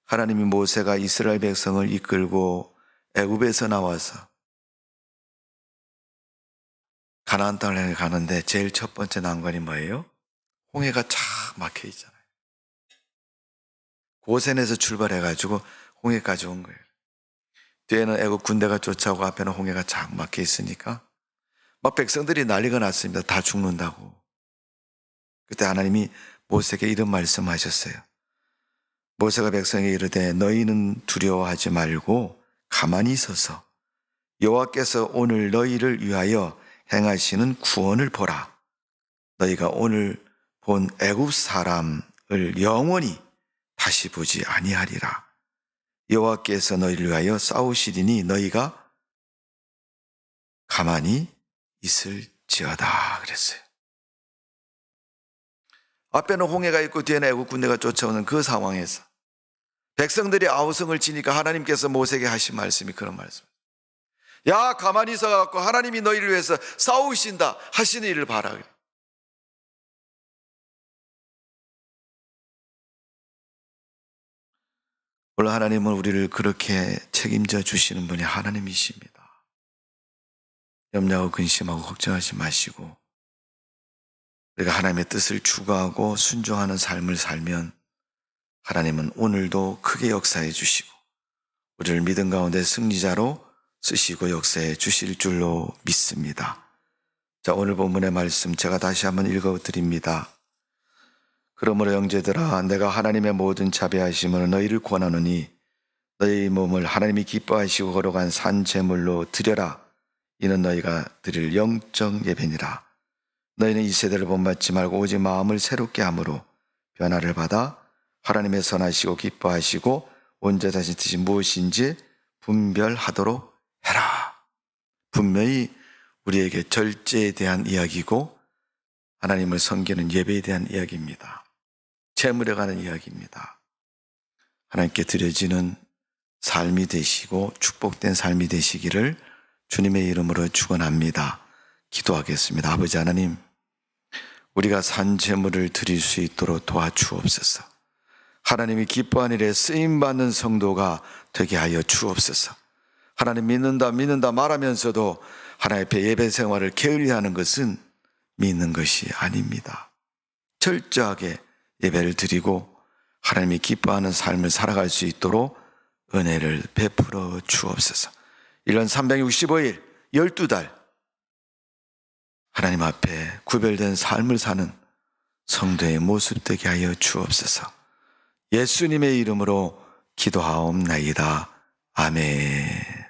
하나님이 모세가 이스라엘 백성을 이끌고 애굽에서 나와서 가나안 땅을 향해 가는데 제일 첫 번째 난관이 뭐예요? 홍해가 쫙 막혀 있잖아요. 고센에서 출발해가지고 홍해까지 온 거예요. 뒤에는 애굽 군대가 쫓아오고 앞에는 홍해가 쫙 막혀 있으니까 막 백성들이 난리가 났습니다. 다 죽는다고. 그때 하나님이 모세에게 이런 말씀하셨어요. 모세가 백성에게 이르되 너희는 두려워하지 말고 가만히 있어서 여호와께서 오늘 너희를 위하여 행하시는 구원을 보라. 너희가 오늘 본 애굽 사람을 영원히 다시 보지 아니하리라. 여호와께서 너희를 위하여 싸우시리니 너희가 가만히 있을지어다 그랬어요. 앞에는 홍해가 있고 뒤에는 애굽 군대가 쫓아오는 그 상황에서 백성들이 아우성을 치니까 하나님께서 모세에게 하신 말씀이 그런 말씀. 야, 가만히 있어갖고 하나님이 너희를 위해서 싸우신다 하시는 일을 봐라 그래. 물론 하나님은 우리를 그렇게 책임져 주시는 분이 하나님이십니다. 염려하고 근심하고 걱정하지 마시고 우리가 하나님의 뜻을 추구하고 순종하는 삶을 살면 하나님은 오늘도 크게 역사해 주시고 우리를 믿음 가운데 승리자로 쓰시고 역사해 주실 줄로 믿습니다. 자, 오늘 본문의 말씀 제가 다시 한번 읽어드립니다. 그러므로 형제들아 내가 하나님의 모든 자비하심으로 너희를 권하노니 너희 몸을 하나님이 기뻐하시고 거룩한 산 제물로 드려라. 이는 너희가 드릴 영적 예배니라. 너희는 이 세대를 본받지 말고 오직 마음을 새롭게 함으로 변화를 받아 하나님의 선하시고 기뻐하시고 온전하신 뜻이 무엇인지 분별하도록 해라. 분명히 우리에게 절제에 대한 이야기고 하나님을 섬기는 예배에 대한 이야기입니다. 재물에 관한 이야기입니다. 하나님께 드려지는 삶이 되시고 축복된 삶이 되시기를 주님의 이름으로 축원합니다. 기도하겠습니다. 아버지 하나님, 우리가 산 제물을 드릴 수 있도록 도와주옵소서. 하나님이 기뻐하는 일에 쓰임받는 성도가 되게 하여 주옵소서. 하나님 믿는다 말하면서도 하나님 앞에 예배 생활을 게을리하는 것은 믿는 것이 아닙니다. 철저하게 예배를 드리고 하나님이 기뻐하는 삶을 살아갈 수 있도록 은혜를 베풀어 주옵소서. 1년 365일 12달 하나님 앞에 구별된 삶을 사는 성도의 모습 되게 하여 주옵소서. 예수님의 이름으로 기도하옵나이다. 아멘.